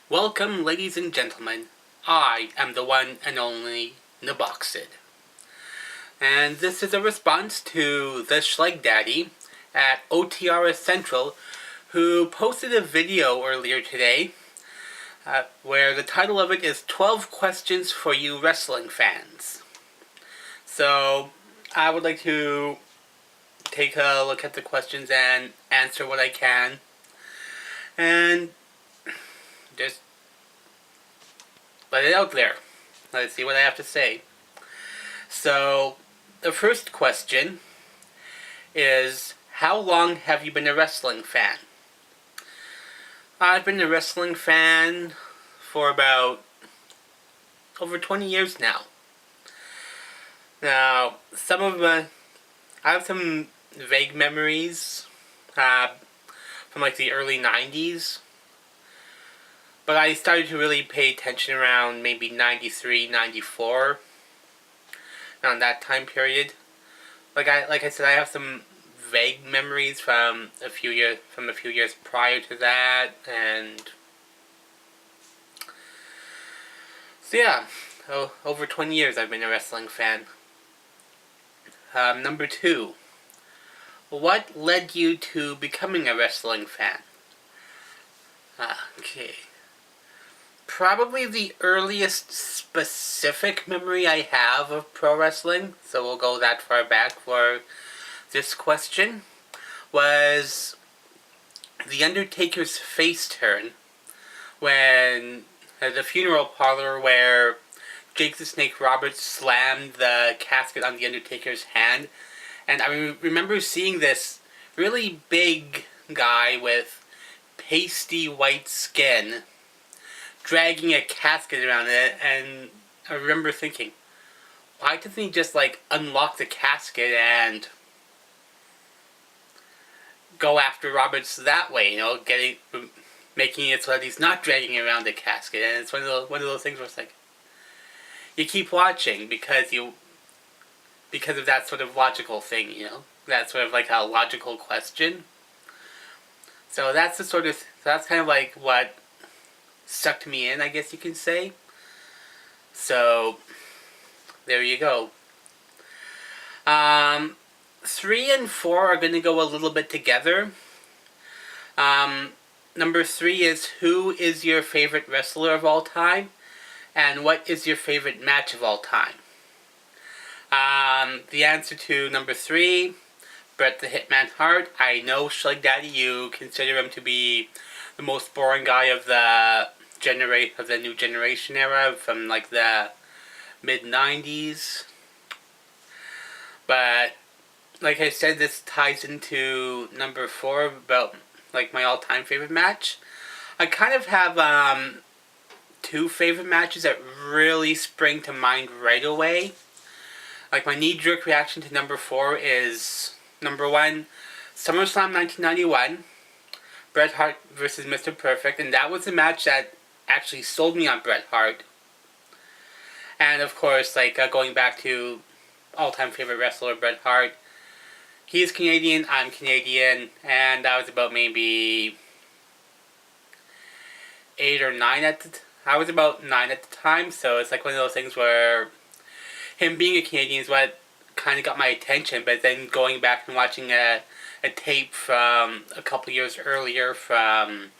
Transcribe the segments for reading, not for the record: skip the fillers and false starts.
Welcome, ladies and gentlemen. I am the one and only Naboxid. And this is a response to the Schlegdaddy at OTRS Central, who posted a video earlier today where the title of it is 12 Questions for You Wrestling Fans. So, I would like to take a look at the questions and answer what I can. And just let it out there. Let's see what I have to say. So, the first question is, how long have you been a wrestling fan? I've been a wrestling fan for about over 20 years now. Now, I have some vague memories from like the early 90s. But I started to really pay attention around maybe 93, 94, around that time period. Like I said, I have some vague memories from a few years prior to that, and so yeah, over 20 years I've been a wrestling fan. Number 2, what led you to becoming a wrestling fan? Okay. Probably the earliest specific memory I have of pro wrestling, so we'll go that far back for this question, was The Undertaker's face turn when the funeral parlor where Jake the Snake Roberts slammed the casket on The Undertaker's hand. And I remember seeing this really big guy with pasty white skin dragging a casket around it, and I remember thinking, why doesn't he just unlock the casket and go after Roberts that way, making it so that he's not dragging around the casket. And it's one of those things where it's like, you keep watching because of that sort of logical thing, that sort of like a logical question. So that's that's kind of like what sucked me in, I guess you can say. So, there you go. 3 and 4 are going to go a little bit together. Number 3 is, who is your favorite wrestler of all time? And what is your favorite match of all time? The answer to number 3, Bret the Hitman Hart. I know, Schlegdaddy, you consider him to be the most boring guy of the new generation era, from like the mid-90s. But like I said, this ties into number 4 about like my all-time favorite match. I kind of have 2 favorite matches that really spring to mind right away. Like, my knee-jerk reaction to number 4 is, number 1, SummerSlam 1991, Bret Hart versus Mr. Perfect, and that was the match that actually sold me on Bret Hart. And of course, going back to all-time favorite wrestler Bret Hart, he's Canadian, I'm Canadian, and I was about maybe 8 or 9 I was about 9 at the time, so it's like one of those things where him being a Canadian is what kind of got my attention, but then going back and watching a tape from a couple years earlier from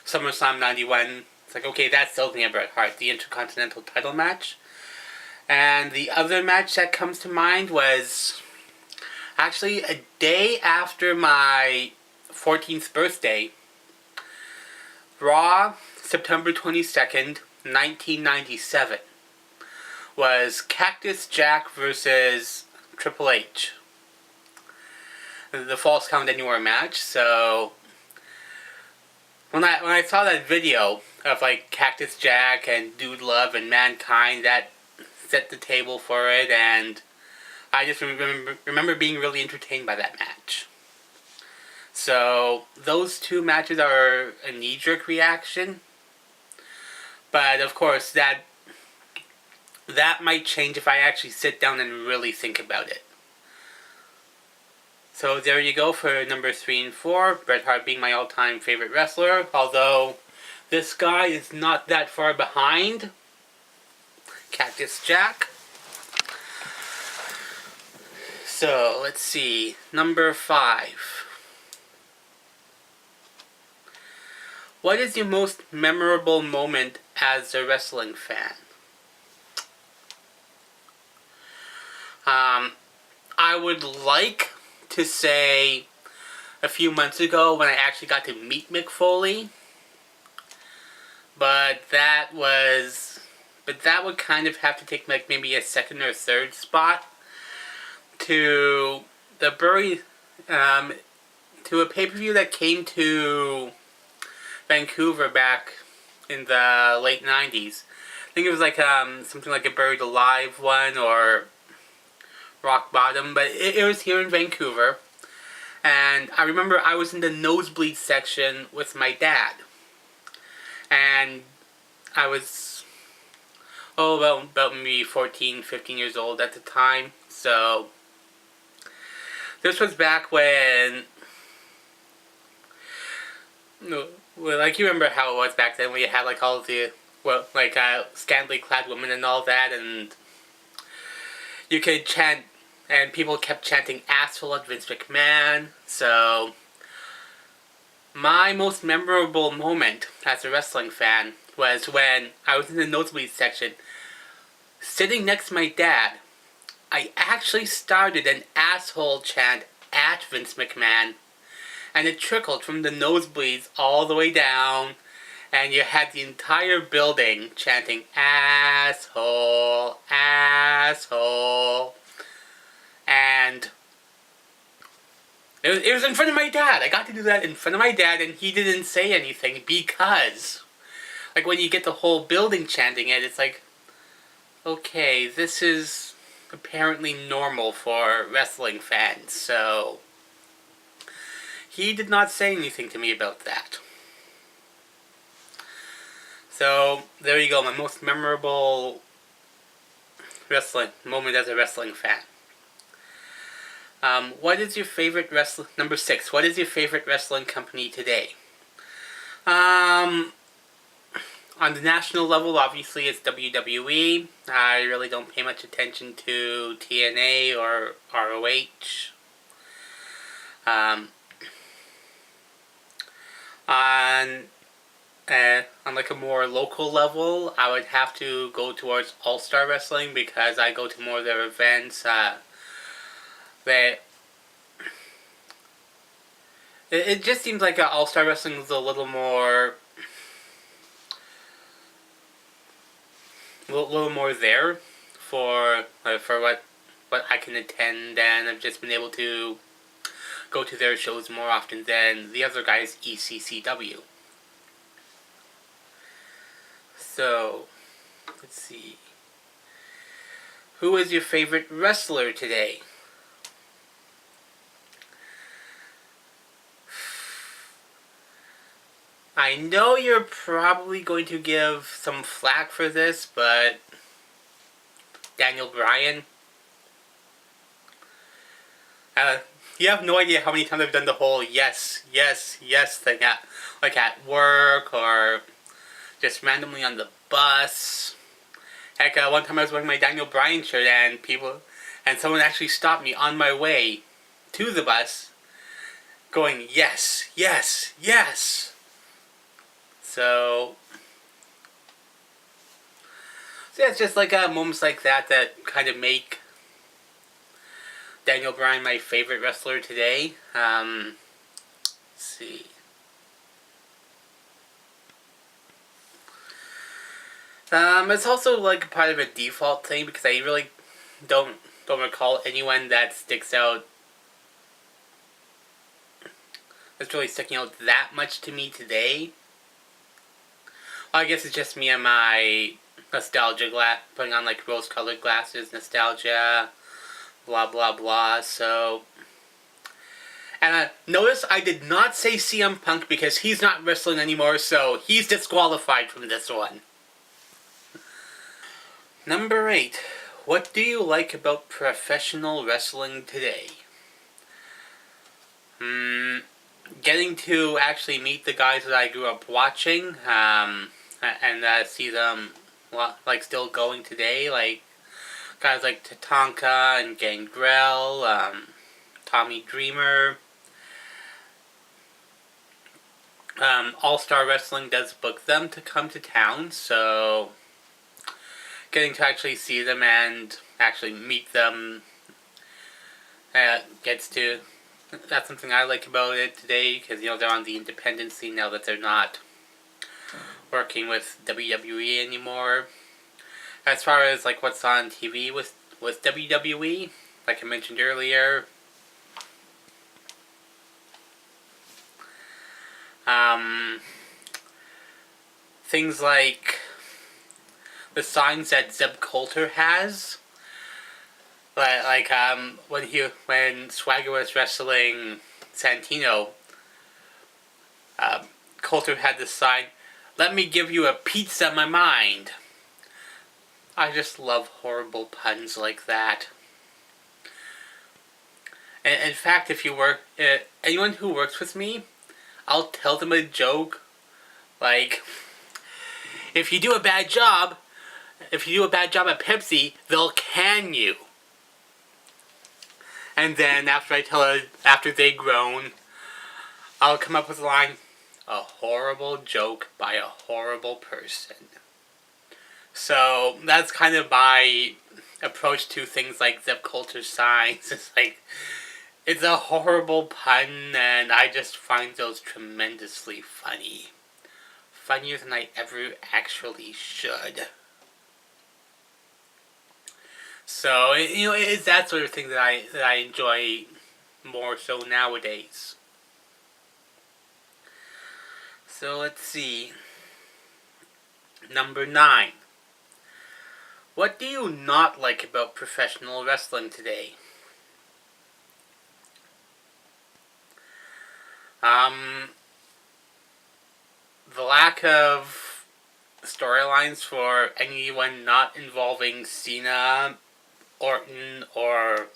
SummerSlam 91, it's like, okay, that's still me and Bret Hart, the Intercontinental title match. And the other match that comes to mind was actually a day after my 14th birthday. Raw, September 22nd, 1997, was Cactus Jack versus Triple H. The Falls Count Anywhere match. So when I saw that video of Cactus Jack and Dude Love and Mankind, that set the table for it, and I just remember being really entertained by that match. So those 2 matches are a knee-jerk reaction, but of course that might change if I actually sit down and really think about it. So there you go for number 3 and 4, Bret Hart being my all-time favorite wrestler, although this guy is not that far behind. Cactus Jack. So, let's see. Number 5. What is your most memorable moment as a wrestling fan? I would like to say a few months ago when I actually got to meet Mick Foley. But that would kind of have to take like maybe a second or third spot to the to a pay-per-view that came to Vancouver back in the late 90s. I think it was like something like a Buried Alive one or Rock Bottom, but it was here in Vancouver. And I remember I was in the nosebleed section with my dad. And I was, about maybe 14, 15 years old at the time. So, this was back when, like you remember how it was back then, when you had like all of the, scantily clad women and all that, and you could chant, and people kept chanting asshole at Vince McMahon. So, my most memorable moment as a wrestling fan was when I was in the nosebleed section, sitting next to my dad. I actually started an asshole chant at Vince McMahon, and it trickled from the nosebleeds all the way down, and you had the entire building chanting asshole, asshole, and it was in front of my dad. I got to do that in front of my dad, and he didn't say anything because, like, when you get the whole building chanting it, it's like, okay, this is apparently normal for wrestling fans, so he did not say anything to me about that. So, there you go, my most memorable wrestling moment as a wrestling fan. What is your favorite wrestling... Number 6, what is your favorite wrestling company today? On the national level, obviously, it's WWE. I really don't pay much attention to TNA or ROH. On like a more local level, I would have to go towards All-Star Wrestling because I go to more of their events. It just seems like All-Star Wrestling is a little more there for what I can attend, and I've just been able to go to their shows more often than the other guys' ECCW. So, let's see. Who is your favorite wrestler today? I know you're probably going to give some flack for this, but Daniel Bryan. You have no idea how many times I've done the whole yes, yes, yes thing at work or just randomly on the bus. Heck, one time I was wearing my Daniel Bryan shirt and someone actually stopped me on my way to the bus going, yes, yes, yes. So yeah, it's just like moments like that kind of make Daniel Bryan my favorite wrestler today. Let's see. It's also like part of a default thing because I really don't recall anyone that sticks out, that's really sticking out that much to me today. Well, I guess it's just me and my nostalgia putting on like rose-colored glasses, nostalgia, blah blah blah. So, and notice I did not say CM Punk because he's not wrestling anymore, so he's disqualified from this one. Number 8. What do you like about professional wrestling today? getting to actually meet the guys that I grew up watching, and see them like still going today, like guys like Tatanka and Gangrel, Tommy Dreamer. All Star Wrestling does book them to come to town, so getting to actually see them and actually meet them gets to. That's something I like about it today, because they're on the independent scene now that they're not working with WWE anymore. As far as like what's on TV with WWE, like I mentioned earlier, things like the signs that Zeb Coulter has, like when Swagger was wrestling Santino, Coulter had this sign, "Let me give you a pizza, my mind." I just love horrible puns like that. And in fact, if you work, anyone who works with me, I'll tell them a joke, like, if you do a bad job at Pepsi, they'll can you. And then after they groan, I'll come up with a line, "A horrible joke by a horrible person." So that's kind of my approach to things like Zeb Coulter's signs. It's like, it's a horrible pun, and I just find those tremendously funny. Funnier than I ever actually should. So, it's that sort of thing that I enjoy more so nowadays. So let's see. Number 9. What do you not like about professional wrestling today? The lack of storylines for anyone not involving Cena, Orton, or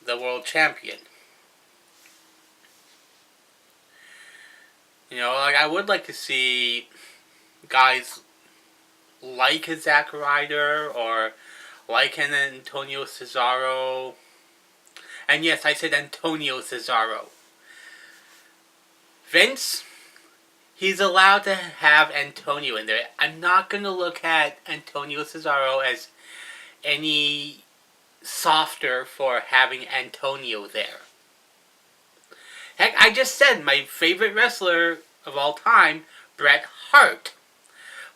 the world champion. Like, I would like to see guys like a Zack Ryder or like an Antonio Cesaro. And yes, I said Antonio Cesaro. Vince, he's allowed to have Antonio in there. I'm not going to look at Antonio Cesaro as any softer for having Antonio there. Heck, I just said my favorite wrestler of all time, Bret Hart,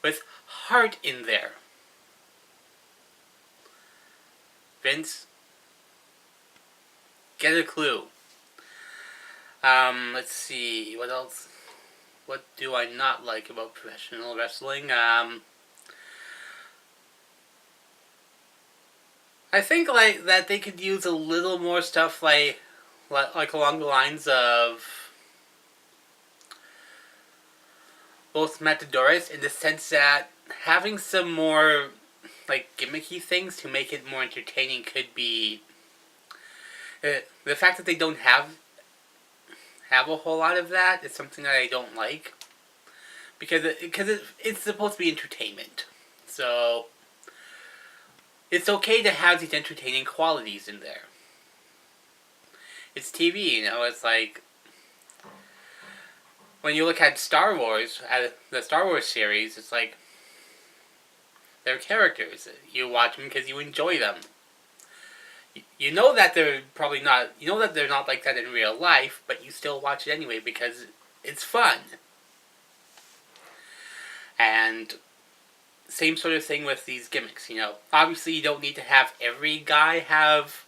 with Hart in there. Vince, get a clue. Let's see, what else? What do I not like about professional wrestling? I think like that they could use a little more stuff like along the lines of both Matadores, in the sense that having some more like gimmicky things to make it more entertaining could be. The fact that they don't have a whole lot of that is something that I don't like, because it's supposed to be entertainment, so it's okay to have these entertaining qualities in there. It's TV, it's like when you look at Star Wars, the Star Wars series, it's like they're characters. You watch them because you enjoy them. You know that they're probably not. You know that they're not like that in real life, but you still watch it anyway because it's fun. And same sort of thing with these gimmicks. Obviously you don't need to have every guy have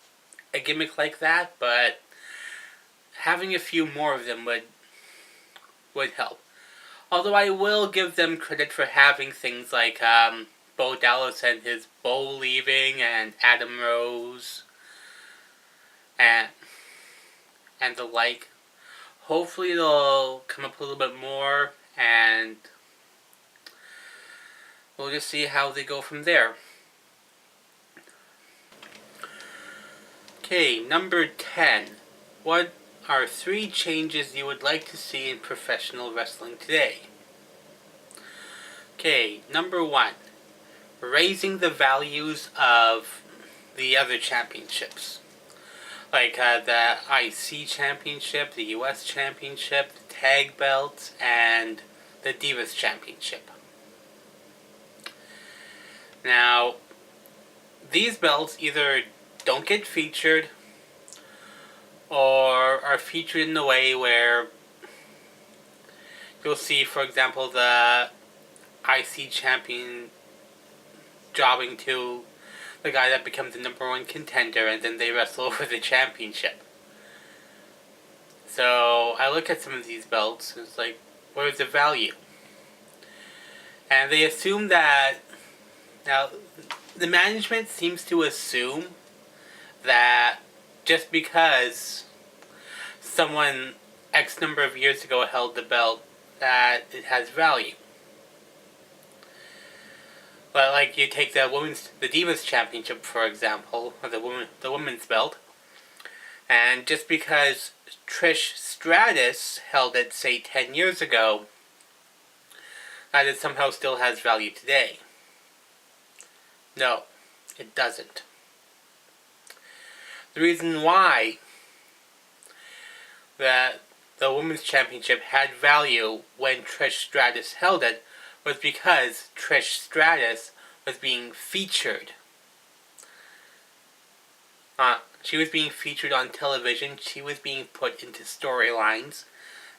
a gimmick like that, but having a few more of them would help. Although I will give them credit for having things like Bo Dallas and his Bo leaving, and Adam Rose, and the like. Hopefully they'll come up a little bit more, and we'll just see how they go from there. Okay, number 10. What are 3 changes you would like to see in professional wrestling today. Okay, number 1. Raising the values of the other championships. Like the IC Championship, the US Championship, the Tag Belts, and the Divas Championship. Now, these belts either don't get featured or are featured in a way where you'll see, for example, the IC champion jobbing to the guy that becomes the number 1 contender, and then they wrestle for the championship. So I look at some of these belts, and it's like, where's the value? And they assume that, now, the management seems to assume that just because someone X number of years ago held the belt, that it has value. But like you take the Divas Championship, for example, or the women's belt, and just because Trish Stratus held it, say, 10 years ago, that it somehow still has value today. No, it doesn't. The reason why that the Women's Championship had value when Trish Stratus held it was because Trish Stratus was being featured. She was being featured on television, she was being put into storylines,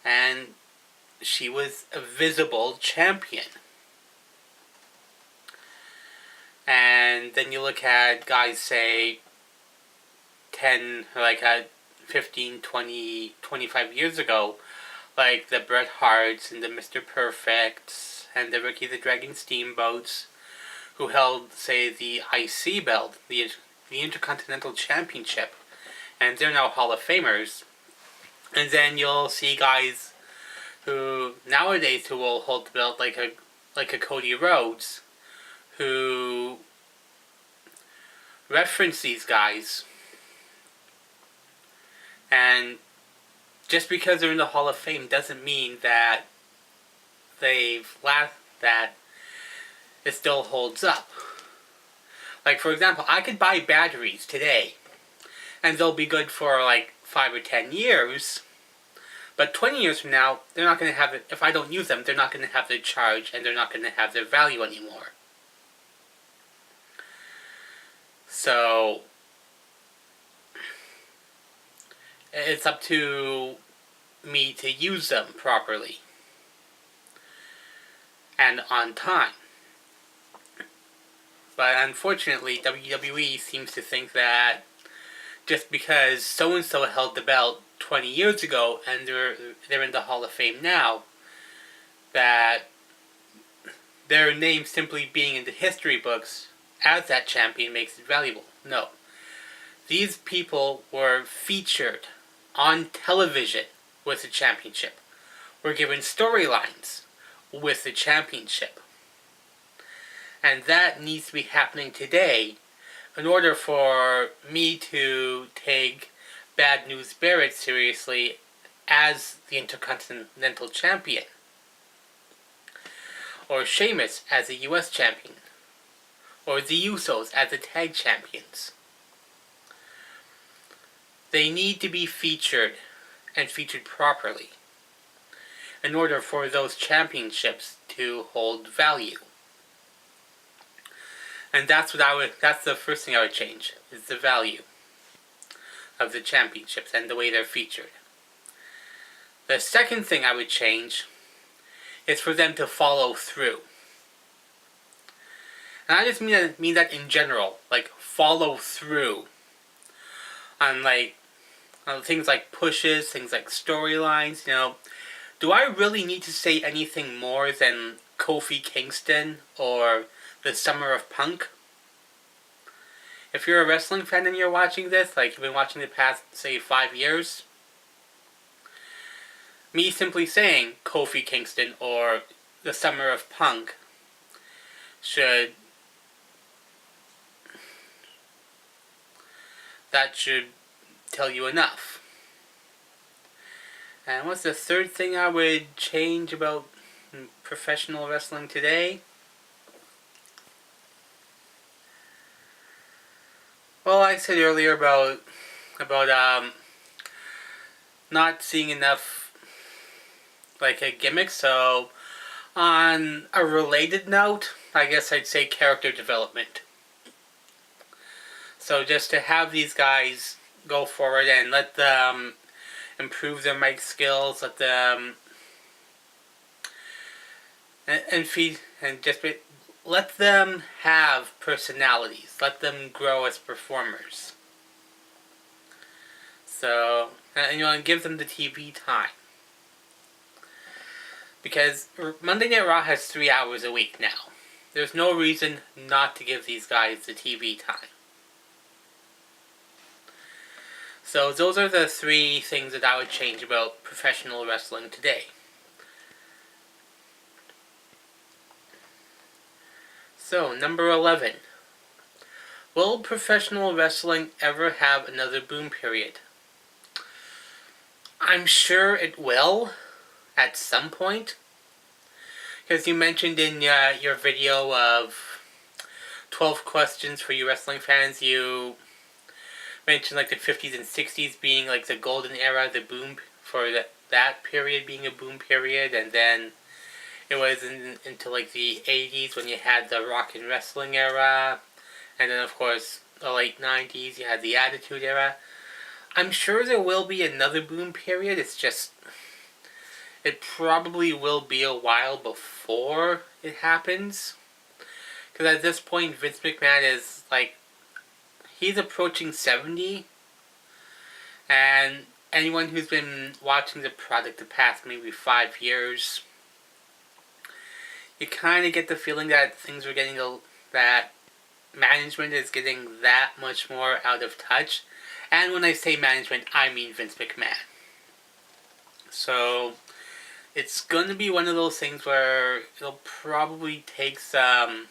and she was a visible champion. And then you look at guys, say, 15, 20, 25 years ago, like the Bret Harts and the Mr. Perfects and the Ricky the Dragon Steamboats, who held, say, the IC belt, the Intercontinental Championship, and they're now Hall of Famers. And then you'll see guys who nowadays who will hold the belt, like a Cody Rhodes, who reference these guys, and just because they're in the Hall of Fame doesn't mean that that it still holds up. Like, for example, I could buy batteries today, and they'll be good for like 5 or 10 years, but 20 years from now, they're not going to have it. If I don't use them, they're not going to have their charge, and they're not going to have their value anymore. So it's up to me to use them properly and on time. But unfortunately, WWE seems to think that just because so-and-so held the belt 20 years ago and they're in the Hall of Fame now, that their name simply being in the history books as that champion makes it valuable. No. These people were featured on television with the championship, were given storylines with the championship. And that needs to be happening today in order for me to take Bad News Barrett seriously as the Intercontinental Champion, or Sheamus as the US Champion, or the Usos as the Tag Champions. They need to be featured, and featured properly, in order for those championships to hold value. And that's the first thing I would change, is the value of the championships and the way they're featured. The second thing I would change is for them to follow through. And I just mean that in general, like follow through on things like pushes, things like storylines. Do I really need to say anything more than Kofi Kingston or the Summer of Punk? If you're a wrestling fan and you're watching this, like you've been watching the past, say, 5 years, me simply saying Kofi Kingston or the Summer of Punk should tell you enough. And what's the third thing I would change about professional wrestling today? Well, I said earlier about not seeing enough like a gimmick. So on a related note, I guess I'd say character development. So just to have these guys go forward and let them improve their mic skills, let them let them have personalities, let them grow as performers. So and give them the TV time, because Monday Night Raw has 3 hours a week now. There's no reason not to give these guys the TV time. So those are the 3 things that I would change about professional wrestling today. So, number 11. Will professional wrestling ever have another boom period? I'm sure it will, at some point. Because you mentioned in your video of 12 questions for you wrestling fans, you mentioned like the 50s and 60s being like the golden era, the boom for that period being a boom period, and then it was into like the 80s when you had the rock and wrestling era, and then of course the late 90s you had the Attitude Era. I'm sure there will be another boom period. It's just, it probably will be a while before it happens. Because at this point Vince McMahon is like, he's approaching 70, and anyone who's been watching the product the past maybe 5 years, you kind of get the feeling that that management is getting that much more out of touch. And when I say management, I mean Vince McMahon. So it's going to be one of those things where it'll probably take some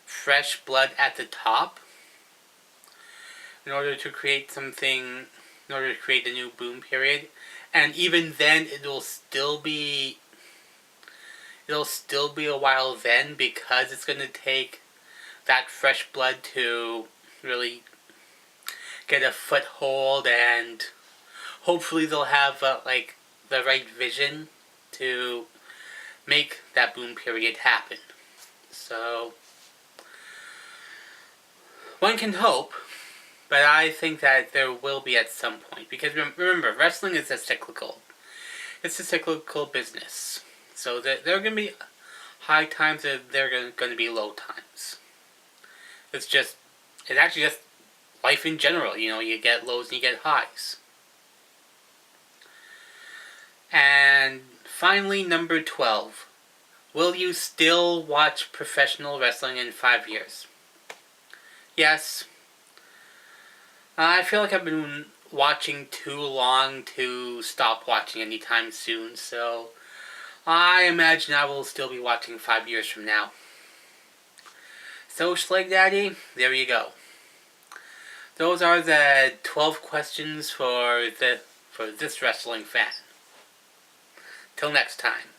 fresh blood at the top in order to create something, in order to create a new boom period. And even then, it'll still be a while then, because it's going to take that fresh blood to really get a foothold, and hopefully they'll have like the right vision to make that boom period happen. So one can hope, but I think that there will be at some point, because remember, wrestling is it's a cyclical business. So there are going to be high times and there are going to be low times. It's actually just life in general. You get lows and you get highs. And finally, number 12. Will you still watch professional wrestling in 5 years? Yes. I feel like I've been watching too long to stop watching anytime soon, so I imagine I will still be watching 5 years from now. So, Schlegdaddy, there you go. Those are the 12 questions for this wrestling fan. Till next time.